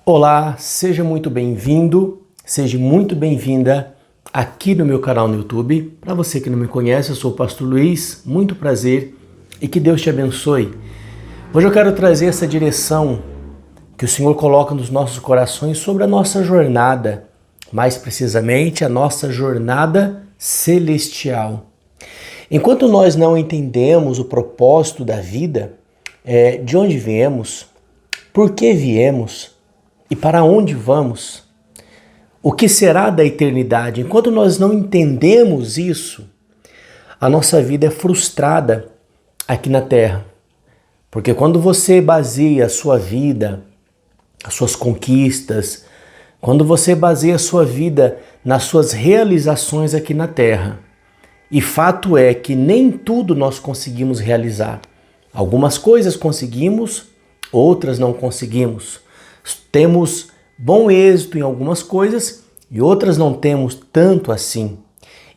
Olá, seja muito bem-vindo, seja muito bem-vinda aqui no meu canal no YouTube. Para você que não me conhece, eu sou o Pastor Luiz, muito prazer e que Deus te abençoe. Hoje eu quero trazer essa direção que o Senhor coloca nos nossos corações sobre a nossa jornada, mais precisamente a nossa jornada celestial. Enquanto nós não entendemos o propósito da vida, de onde viemos, por que viemos, e para onde vamos? O que será da eternidade? Enquanto nós não entendemos isso, a nossa vida é frustrada aqui na Terra. Porque quando você baseia a sua vida, as suas conquistas, quando você baseia a sua vida nas suas realizações aqui na Terra, e fato é que nem tudo nós conseguimos realizar. Algumas coisas conseguimos, outras não conseguimos. Temos bom êxito em algumas coisas e outras não temos tanto assim.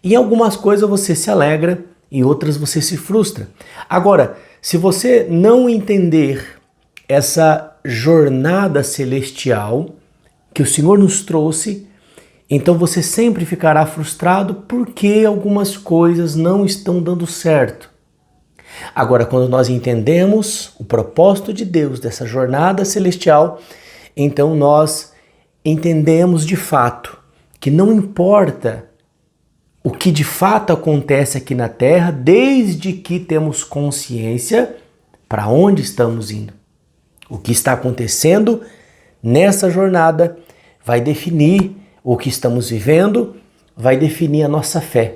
Em algumas coisas você se alegra e outras você se frustra. Agora, se você não entender essa jornada celestial que o Senhor nos trouxe, então você sempre ficará frustrado porque algumas coisas não estão dando certo. Agora, quando nós entendemos o propósito de Deus dessa jornada celestial, então nós entendemos de fato que não importa o que de fato acontece aqui na Terra, desde que temos consciência para onde estamos indo. O que está acontecendo nessa jornada vai definir o que estamos vivendo, vai definir a nossa fé.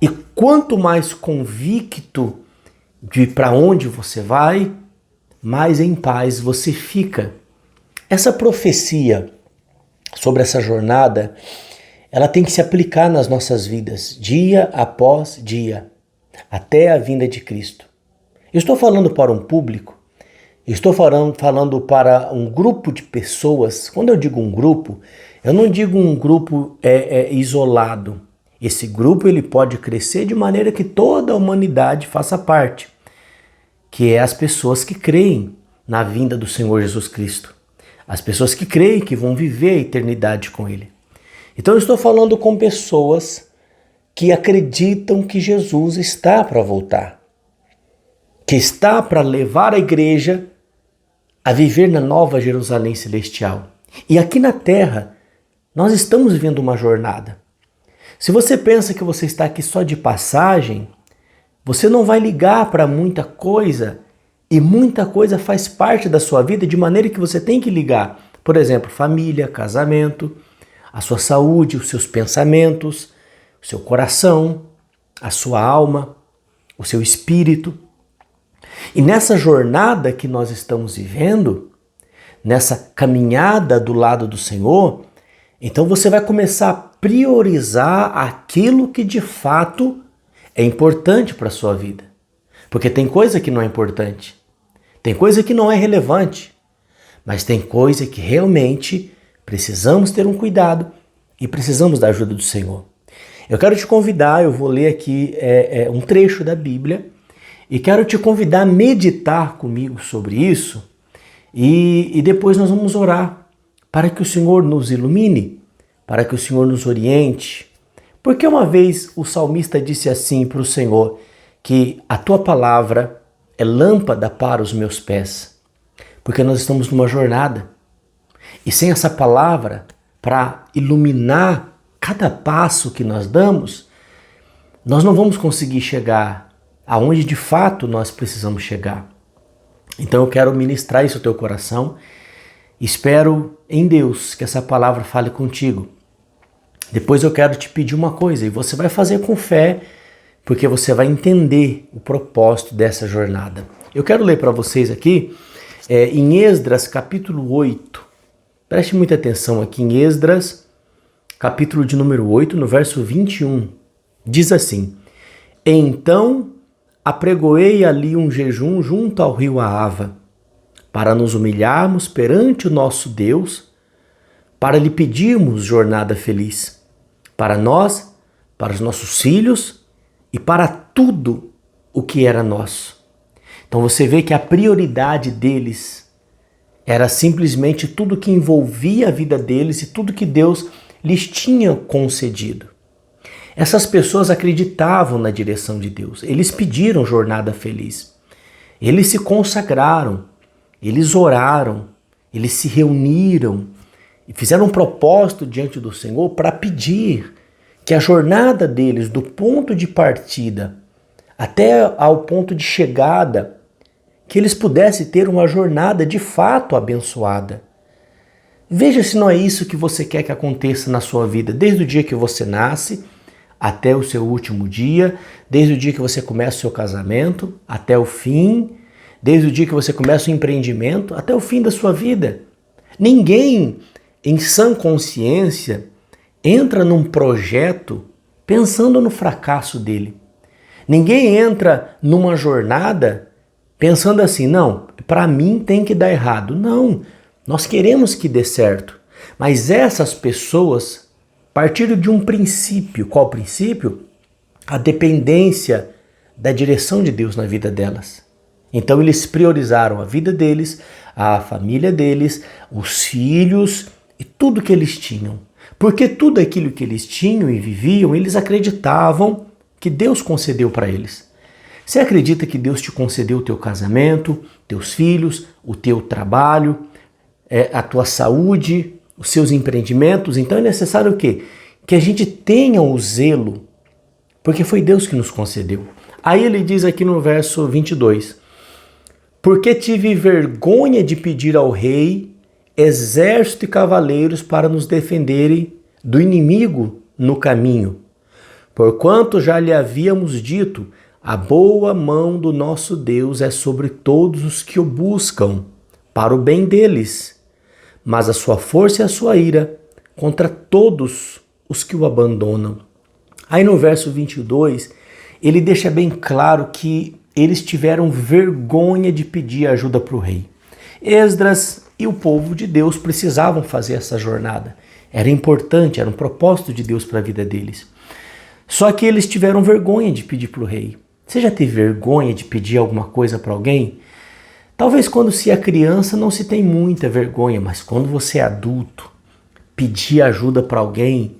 E quanto mais convicto de para onde você vai, mais em paz você fica. Essa profecia sobre essa jornada, ela tem que se aplicar nas nossas vidas, dia após dia, até a vinda de Cristo. Eu estou falando para um público, eu estou falando para um grupo de pessoas. Quando eu digo um grupo, eu não digo um grupo isolado. Esse grupo ele pode crescer de maneira que toda a humanidade faça parte, que é as pessoas que creem na vinda do Senhor Jesus Cristo. As pessoas que creem que vão viver a eternidade com Ele. Então eu estou falando com pessoas que acreditam que Jesus está para voltar. Que está para levar a igreja a viver na nova Jerusalém celestial. E aqui na terra, nós estamos vivendo uma jornada. Se você pensa que você está aqui só de passagem, você não vai ligar para muita coisa. E muita coisa faz parte da sua vida de maneira que você tem que ligar. Por exemplo, família, casamento, a sua saúde, os seus pensamentos, o seu coração, a sua alma, o seu espírito. E nessa jornada que nós estamos vivendo, nessa caminhada do lado do Senhor, então você vai começar a priorizar aquilo que de fato é importante para a sua vida. Porque tem coisa que não é importante. Tem coisa que não é relevante, mas tem coisa que realmente precisamos ter um cuidado e precisamos da ajuda do Senhor. Eu quero te convidar, eu vou ler aqui um trecho da Bíblia e quero te convidar a meditar comigo sobre isso e depois nós vamos orar para que o Senhor nos ilumine, para que o Senhor nos oriente. Porque uma vez o salmista disse assim para o Senhor, que a tua palavra é lâmpada para os meus pés, porque nós estamos numa jornada. E sem essa palavra para iluminar cada passo que nós damos, nós não vamos conseguir chegar aonde de fato nós precisamos chegar. Então eu quero ministrar isso ao teu coração. Espero em Deus que essa palavra fale contigo. Depois eu quero te pedir uma coisa, e você vai fazer com fé, porque você vai entender o propósito dessa jornada. Eu quero ler para vocês aqui em Esdras capítulo 8. Preste muita atenção aqui em Esdras, capítulo de número 8, no verso 21. Diz assim: Então apregoei ali um jejum junto ao rio Ahava, para nos humilharmos perante o nosso Deus, para lhe pedirmos jornada feliz, para nós, para os nossos filhos, e para tudo o que era nosso. Então você vê que a prioridade deles Era simplesmente tudo que envolvia a vida deles e tudo que Deus lhes tinha concedido. Essas pessoas acreditavam na direção de Deus. Eles pediram jornada feliz. Eles se consagraram, eles oraram, eles se reuniram e fizeram um propósito diante do Senhor para pedir que a jornada deles, do ponto de partida até ao ponto de chegada, que eles pudessem ter uma jornada de fato abençoada. Veja se não é isso que você quer que aconteça na sua vida, desde o dia que você nasce até o seu último dia, desde o dia que você começa o seu casamento até o fim, desde o dia que você começa o empreendimento até o fim da sua vida. Ninguém, em sã consciência, entra num projeto pensando no fracasso dele. Ninguém entra numa jornada pensando assim, não, para mim tem que dar errado. Não, nós queremos que dê certo. Mas essas pessoas partiram de um princípio. Qual princípio? A dependência da direção de Deus na vida delas. Então eles priorizaram a vida deles, a família deles, os filhos e tudo que eles tinham. Porque tudo aquilo que eles tinham e viviam, eles acreditavam que Deus concedeu para eles. Você acredita que Deus te concedeu o teu casamento, teus filhos, o teu trabalho, a tua saúde, os seus empreendimentos? Então é necessário o quê? Que a gente tenha o zelo, porque foi Deus que nos concedeu. Aí ele diz aqui no verso 22, porque tive vergonha de pedir ao rei exército e cavaleiros para nos defenderem do inimigo no caminho. Porquanto já lhe havíamos dito, a boa mão do nosso Deus é sobre todos os que o buscam, para o bem deles, mas a sua força e a sua ira contra todos os que o abandonam. Aí no verso 22, ele deixa bem claro que eles tiveram vergonha de pedir ajuda para o rei. Esdras e o povo de Deus precisavam fazer essa jornada. Era importante, era um propósito de Deus para a vida deles. Só que eles tiveram vergonha de pedir para o rei. Você já teve vergonha de pedir alguma coisa para alguém? Talvez quando se é criança não se tem muita vergonha, mas quando você é adulto, pedir ajuda para alguém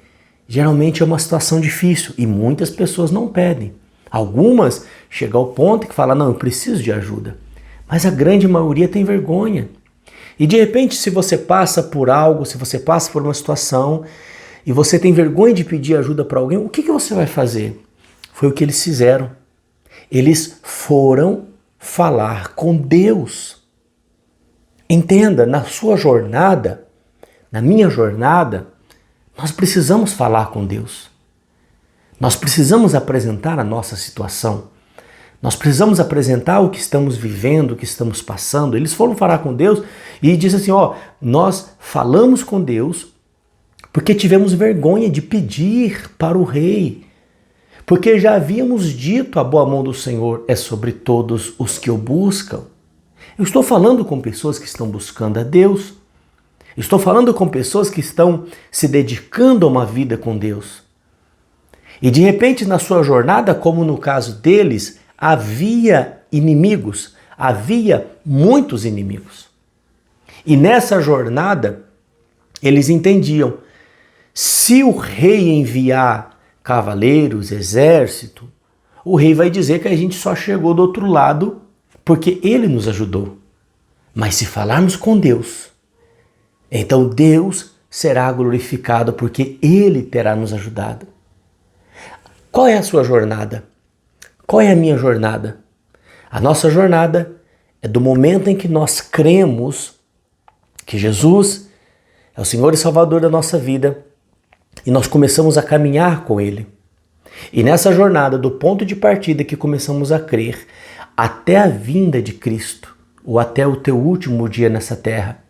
geralmente é uma situação difícil e muitas pessoas não pedem. Algumas chegam ao ponto que falam, não, eu preciso de ajuda. Mas a grande maioria tem vergonha. E de repente, se você passa por algo, se você passa por uma situação e você tem vergonha de pedir ajuda para alguém, o que você vai fazer? Foi o que eles fizeram. Eles foram falar com Deus. Entenda, na sua jornada, na minha jornada, nós precisamos falar com Deus. Nós precisamos apresentar a nossa situação. Nós precisamos apresentar o que estamos vivendo, o que estamos passando. Eles foram falar com Deus e diz assim, nós falamos com Deus porque tivemos vergonha de pedir para o rei. Porque já havíamos dito, a boa mão do Senhor é sobre todos os que o buscam. Eu estou falando com pessoas que estão buscando a Deus. Estou falando com pessoas que estão se dedicando a uma vida com Deus. E de repente na sua jornada, como no caso deles, havia inimigos, havia muitos inimigos. E nessa jornada, eles entendiam, se o rei enviar cavaleiros, exército, o rei vai dizer que a gente só chegou do outro lado porque ele nos ajudou. Mas se falarmos com Deus, então Deus será glorificado porque ele terá nos ajudado. Qual é a sua jornada? Qual é a minha jornada? A nossa jornada é do momento em que nós cremos que Jesus é o Senhor e Salvador da nossa vida e nós começamos a caminhar com Ele. E nessa jornada, do ponto de partida que começamos a crer, até a vinda de Cristo, ou até o teu último dia nessa terra,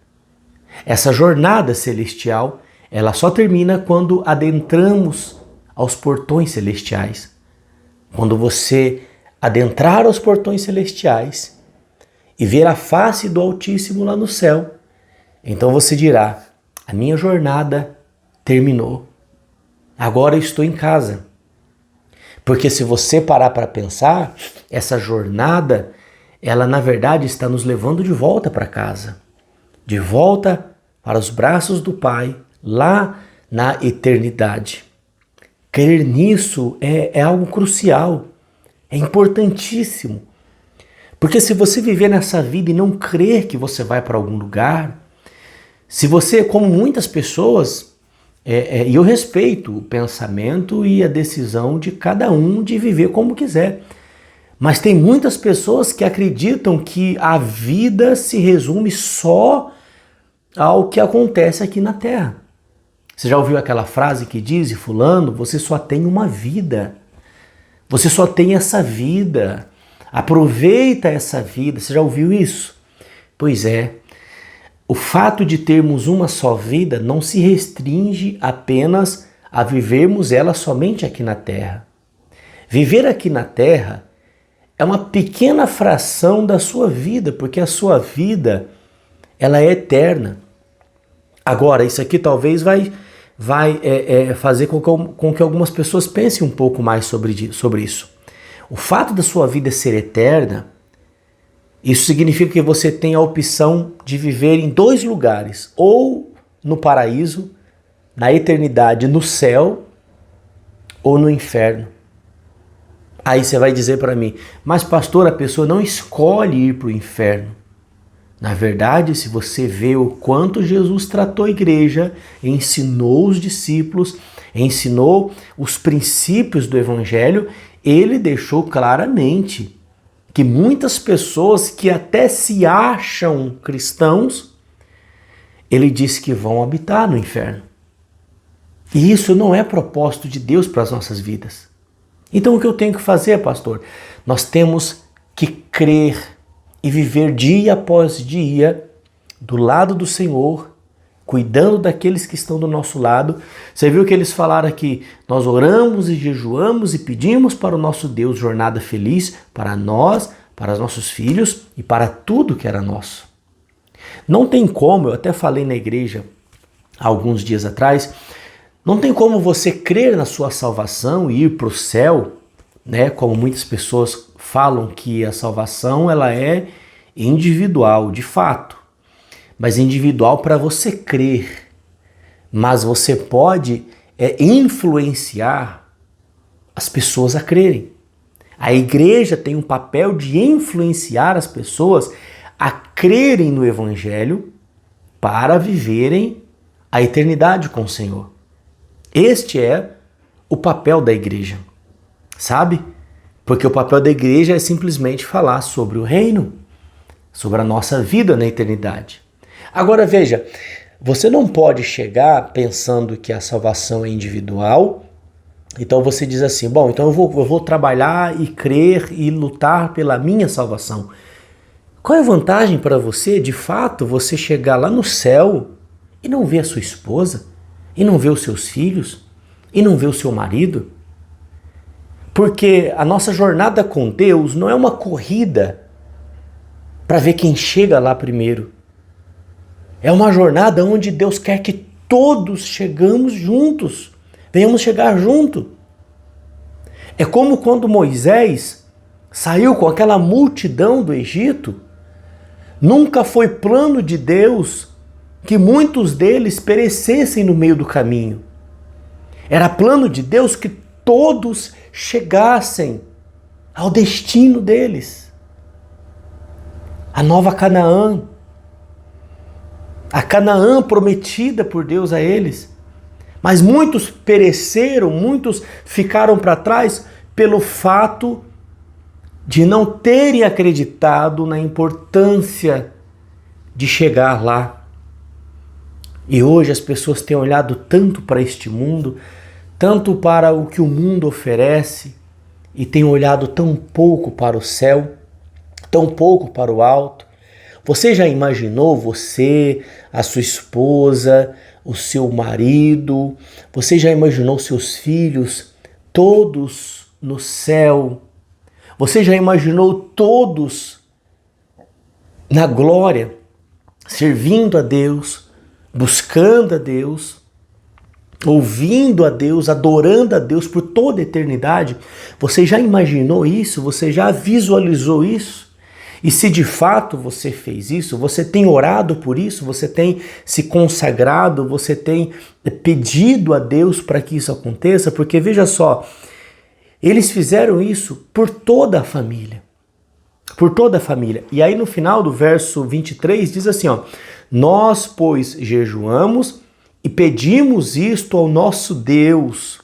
essa jornada celestial, ela só termina quando adentramos aos portões celestiais. Quando você adentrar aos portões celestiais e ver a face do Altíssimo lá no céu, então você dirá, a minha jornada terminou. Agora eu estou em casa. Porque se você parar para pensar, essa jornada, ela na verdade está nos levando de volta para casa. de volta para os braços do Pai, lá na eternidade. Crer nisso é algo crucial, é importantíssimo. Porque se você viver nessa vida e não crer que você vai para algum lugar, se você, como muitas pessoas, e eu respeito o pensamento e a decisão de cada um de viver como quiser, mas tem muitas pessoas que acreditam que a vida se resume só ao que acontece aqui na Terra. Você já ouviu aquela frase que diz, fulano, você só tem uma vida. Você só tem essa vida. Aproveita essa vida. Você já ouviu isso? Pois é. O fato de termos uma só vida não se restringe apenas a vivermos ela somente aqui na Terra. Viver aqui na Terra é uma pequena fração da sua vida, porque a sua vida ela é eterna. Agora, isso aqui talvez vai fazer com que algumas pessoas pensem um pouco mais sobre isso. O fato da sua vida ser eterna, isso significa que você tem a opção de viver em dois lugares, ou no paraíso, na eternidade, no céu, ou no inferno. Aí você vai dizer para mim, mas pastor, a pessoa não escolhe ir para o inferno. Na verdade, se você vê o quanto Jesus tratou a igreja, ensinou os discípulos, ensinou os princípios do evangelho, ele deixou claramente que muitas pessoas que até se acham cristãos, ele disse que vão habitar no inferno. E isso não é propósito de Deus para as nossas vidas. Então o que eu tenho que fazer, pastor? Nós temos que crer e viver dia após dia do lado do Senhor, cuidando daqueles que estão do nosso lado. Você viu que eles falaram aqui, nós oramos e jejuamos e pedimos para o nosso Deus jornada feliz para nós, para os nossos filhos e para tudo que era nosso. Não tem como, eu até falei na igreja há alguns dias atrás, não tem como você crer na sua salvação e ir para o céu, né? Como muitas pessoas falam que a salvação ela é individual, de fato. Mas individual para você crer. Mas você pode influenciar as pessoas a crerem. A igreja tem um papel de influenciar as pessoas a crerem no Evangelho para viverem a eternidade com o Senhor. Este é o papel da igreja, sabe? Porque o papel da igreja é simplesmente falar sobre o reino, sobre a nossa vida na eternidade. Agora veja, você não pode chegar pensando que a salvação é individual, então você diz assim, bom, então eu vou trabalhar e crer e lutar pela minha salvação. Qual é a vantagem para você, de fato, você chegar lá no céu e não ver a sua esposa, e não ver os seus filhos, e não ver o seu marido? Porque a nossa jornada com Deus não é uma corrida para ver quem chega lá primeiro. É uma jornada onde Deus quer que todos chegamos juntos, venhamos chegar junto. É como quando Moisés saiu com aquela multidão do Egito, nunca foi plano de Deus que muitos deles perecessem no meio do caminho. Era plano de Deus que todos chegassem ao destino deles. A nova Canaã. A Canaã prometida por Deus a eles. Mas muitos pereceram, muitos ficaram para trás pelo fato de não terem acreditado na importância de chegar lá. E hoje as pessoas têm olhado tanto para este mundo, tanto para o que o mundo oferece, e têm olhado tão pouco para o céu, tão pouco para o alto. Você já imaginou você, a sua esposa, o seu marido, você já imaginou seus filhos, todos no céu? Você já imaginou todos na glória, servindo a Deus, buscando a Deus, ouvindo a Deus, adorando a Deus por toda a eternidade? Você já imaginou isso? Você já visualizou isso? E se de fato você fez isso, você tem orado por isso, você tem se consagrado, você tem pedido a Deus para que isso aconteça, porque veja só, eles fizeram isso por toda a família. Por toda a família. E aí no final do verso 23 diz assim, ó: nós, pois, jejuamos e pedimos isto ao nosso Deus,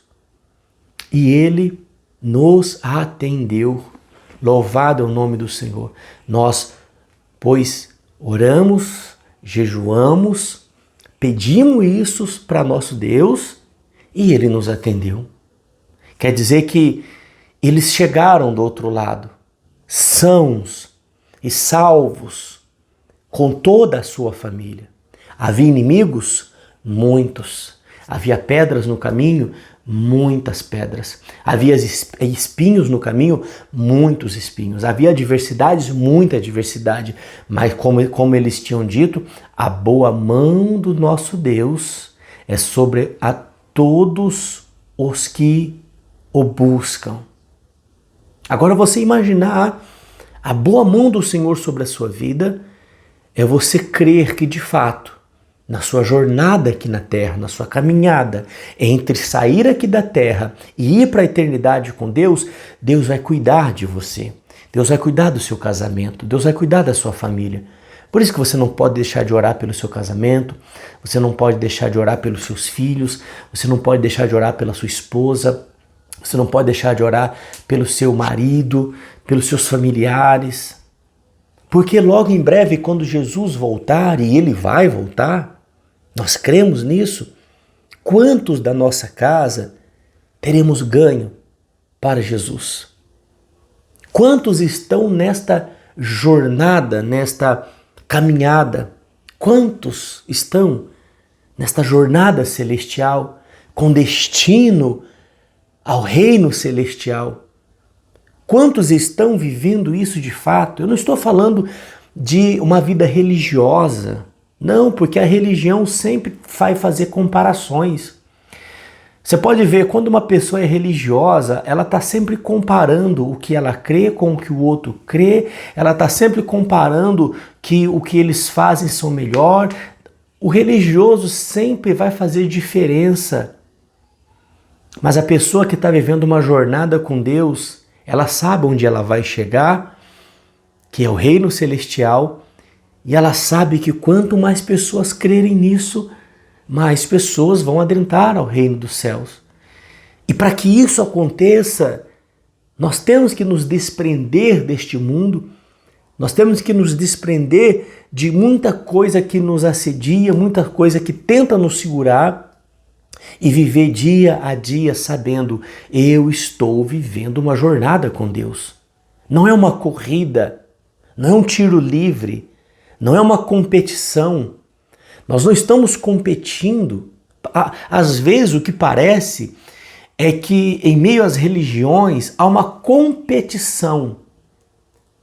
e ele nos atendeu. Louvado é o nome do Senhor. Nós, pois, oramos, jejuamos, pedimos isso para nosso Deus e ele nos atendeu. Quer dizer que eles chegaram do outro lado, sãos e salvos, com toda a sua família. Havia inimigos? Muitos. Havia pedras no caminho? Muitas pedras. Havia espinhos no caminho? Muitos espinhos. Havia adversidades? Muita adversidade. Mas como eles tinham dito, a boa mão do nosso Deus é sobre a todos os que o buscam. Agora você imaginar a boa mão do Senhor sobre a sua vida é você crer que de fato, na sua jornada aqui na terra, na sua caminhada, entre sair aqui da terra e ir para a eternidade com Deus, Deus vai cuidar de você. Deus vai cuidar do seu casamento, Deus vai cuidar da sua família. Por isso que você não pode deixar de orar pelo seu casamento, você não pode deixar de orar pelos seus filhos, você não pode deixar de orar pela sua esposa, você não pode deixar de orar pelo seu marido, pelos seus familiares. Porque logo em breve, quando Jesus voltar, e ele vai voltar, nós cremos nisso, quantos da nossa casa teremos ganho para Jesus? Quantos estão nesta jornada, nesta caminhada? Quantos estão nesta jornada celestial, com destino ao reino celestial? Quantos estão vivendo isso de fato? Eu não estou falando de uma vida religiosa, não, porque a religião sempre vai fazer comparações. Você pode ver, quando uma pessoa é religiosa, ela está sempre comparando o que ela crê com o que o outro crê, ela está sempre comparando que o que eles fazem são melhor. O religioso sempre vai fazer diferença. Mas a pessoa que está vivendo uma jornada com Deus, ela sabe onde ela vai chegar, que é o reino celestial, e ela sabe que quanto mais pessoas crerem nisso, mais pessoas vão adentrar ao reino dos céus. E para que isso aconteça, nós temos que nos desprender deste mundo, nós temos que nos desprender de muita coisa que nos assedia, muita coisa que tenta nos segurar, e viver dia a dia sabendo, eu estou vivendo uma jornada com Deus. Não é uma corrida, não é um tiro livre, não é uma competição. Nós não estamos competindo. Às vezes o que parece é que em meio às religiões há uma competição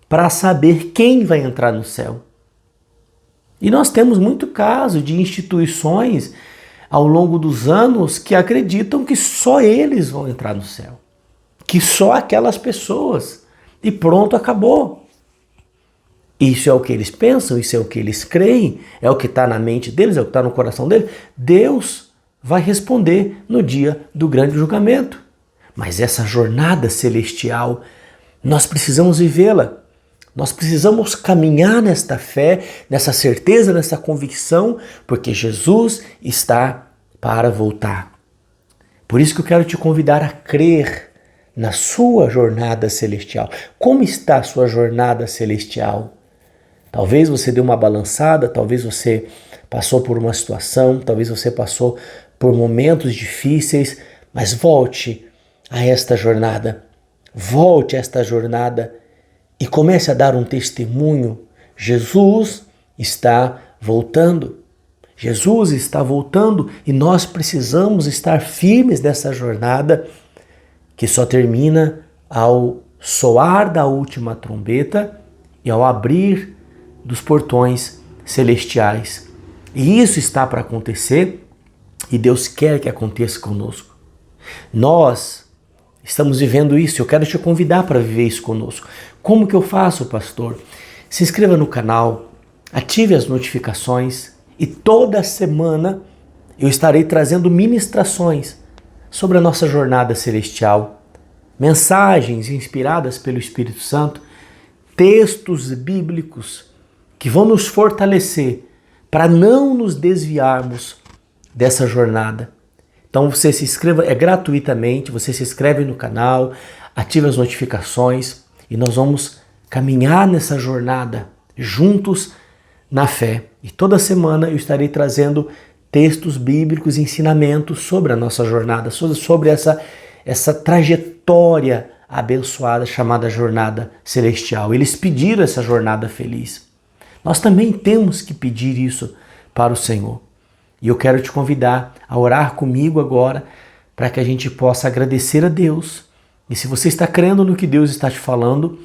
para saber quem vai entrar no céu. E nós temos muito caso de instituições ao longo dos anos que acreditam que só eles vão entrar no céu, que só aquelas pessoas, e pronto, acabou. Isso é o que eles pensam, isso é o que eles creem, é o que está na mente deles, é o que está no coração deles. Deus vai responder no dia do grande julgamento. Mas essa jornada celestial, nós precisamos vivê-la. Nós precisamos caminhar nesta fé, nessa certeza, nessa convicção, porque Jesus está para voltar. Por isso que eu quero te convidar a crer na sua jornada celestial. Como está a sua jornada celestial? Talvez você deu uma balançada, talvez você passou por uma situação, talvez você passou por momentos difíceis, mas volte a esta jornada. Volte a esta jornada e comece a dar um testemunho. Jesus está voltando. Jesus está voltando e nós precisamos estar firmes nessa jornada que só termina ao soar da última trombeta e ao abrir dos portões celestiais. E isso está para acontecer e Deus quer que aconteça conosco. Nós estamos vivendo isso, eu quero te convidar para viver isso conosco. Como que eu faço, pastor? se inscreva no canal, ative as notificações e toda semana eu estarei trazendo ministrações sobre a nossa jornada celestial, mensagens inspiradas pelo Espírito Santo, textos bíblicos que vão nos fortalecer para não nos desviarmos dessa jornada. Então você se inscreva, é gratuitamente, você se inscreve no canal, ativa as notificações e nós vamos caminhar nessa jornada juntos na fé. E toda semana eu estarei trazendo textos bíblicos e ensinamentos sobre a nossa jornada, sobre essa trajetória abençoada chamada jornada celestial. Eles pediram essa jornada feliz. Nós também temos que pedir isso para o Senhor. E eu quero te convidar a orar comigo agora para que a gente possa agradecer a Deus. E se você está crendo no que Deus está te falando,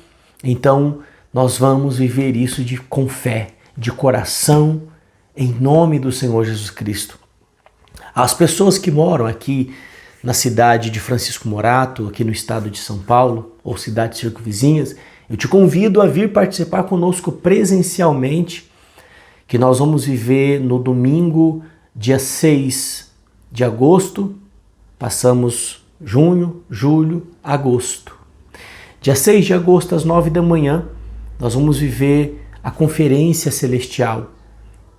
então nós vamos viver isso com fé, de coração, em nome do Senhor Jesus Cristo. As pessoas que moram aqui na cidade de Francisco Morato, aqui no estado de São Paulo, ou cidades circunvizinhas, eu te convido a vir participar conosco presencialmente, que nós vamos viver no domingo, dia 6 de agosto, passamos junho, julho, agosto. Dia 6 de agosto, às 9 da manhã, nós vamos viver a Conferência Celestial.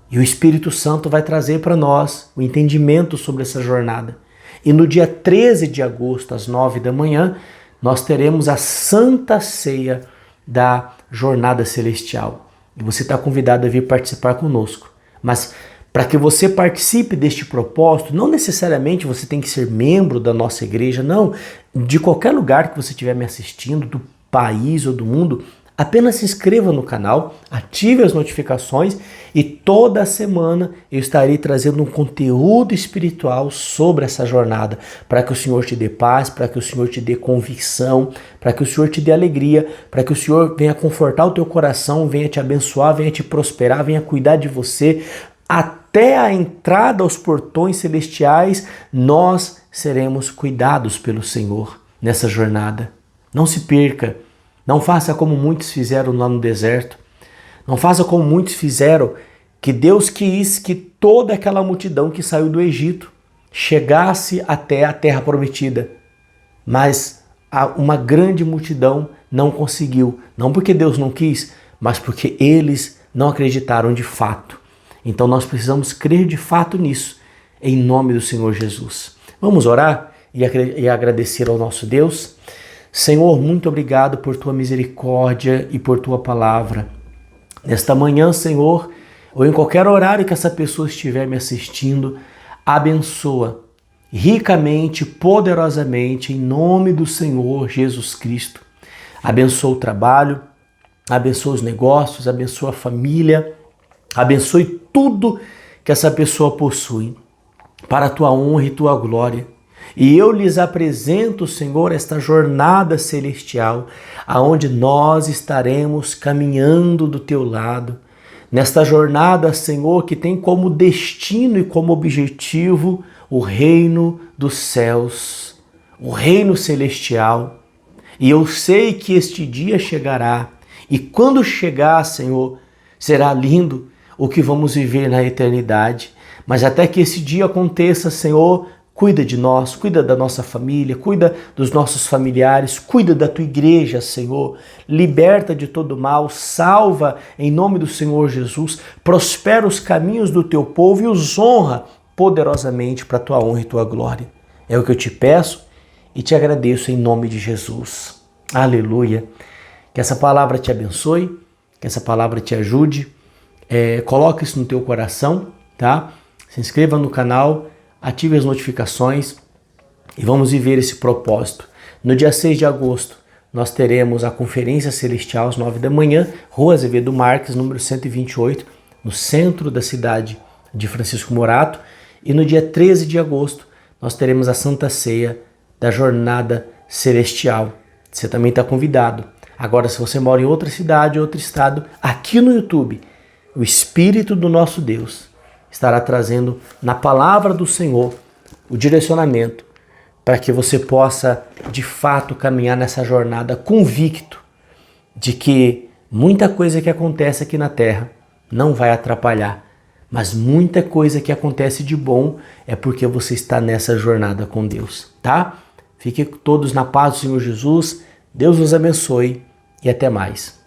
E o Espírito Santo vai trazer para nós o entendimento sobre essa jornada. E no dia 13 de agosto, às 9 da manhã, nós teremos a Santa Ceia da Jornada Celestial. E você está convidado a vir participar conosco. Mas para que você participe deste propósito, não necessariamente você tem que ser membro da nossa igreja, não. De qualquer lugar que você estiver me assistindo, do país ou do mundo, apenas se inscreva no canal, ative as notificações e toda semana eu estarei trazendo um conteúdo espiritual sobre essa jornada, para que o Senhor te dê paz, para que o Senhor te dê convicção, para que o Senhor te dê alegria, para que o Senhor venha confortar o teu coração, venha te abençoar, venha te prosperar, venha cuidar de você. Até a entrada aos portões celestiais, nós seremos cuidados pelo Senhor nessa jornada. Não se perca. Não faça como muitos fizeram lá no deserto. Não faça como muitos fizeram, que Deus quis que toda aquela multidão que saiu do Egito chegasse até a terra prometida. Mas uma grande multidão não conseguiu. Não porque Deus não quis, mas porque eles não acreditaram de fato. Então nós precisamos crer de fato nisso, em nome do Senhor Jesus. Vamos orar e agradecer ao nosso Deus? Senhor, muito obrigado por tua misericórdia e por tua palavra. Nesta manhã, Senhor, ou em qualquer horário que essa pessoa estiver me assistindo, abençoa ricamente, poderosamente, em nome do Senhor Jesus Cristo. Abençoa o trabalho, abençoa os negócios, abençoa a família, abençoe tudo que essa pessoa possui, para a tua honra e tua glória. E eu lhes apresento, Senhor, esta jornada celestial, aonde nós estaremos caminhando do teu lado. Nesta jornada, Senhor, que tem como destino e como objetivo o reino dos céus, o reino celestial. E eu sei que este dia chegará. E quando chegar, Senhor, será lindo o que vamos viver na eternidade. Mas até que esse dia aconteça, Senhor, cuida de nós, cuida da nossa família, cuida dos nossos familiares, cuida da tua igreja, Senhor. Liberta de todo mal, salva em nome do Senhor Jesus, prospera os caminhos do teu povo e os honra poderosamente para a tua honra e tua glória. É o que eu te peço e te agradeço em nome de Jesus. Aleluia. Que essa palavra te abençoe, que essa palavra te ajude. Coloque isso no teu coração, tá? Se inscreva no canal, ative as notificações e vamos viver esse propósito. No dia 6 de agosto, nós teremos a Conferência Celestial às 9 da manhã, Rua Azevedo Marques, número 128, no centro da cidade de Francisco Morato. E no dia 13 de agosto, nós teremos a Santa Ceia da Jornada Celestial. Você também está convidado. Agora, se você mora em outra cidade, outro estado, aqui no YouTube, o Espírito do nosso Deus estará trazendo na palavra do Senhor o direcionamento para que você possa, de fato, caminhar nessa jornada convicto de que Muita coisa que acontece aqui na Terra não vai atrapalhar, mas muita coisa que acontece de bom é porque você está nessa jornada com Deus, tá? Fiquem todos na paz do Senhor Jesus, Deus nos abençoe e até mais.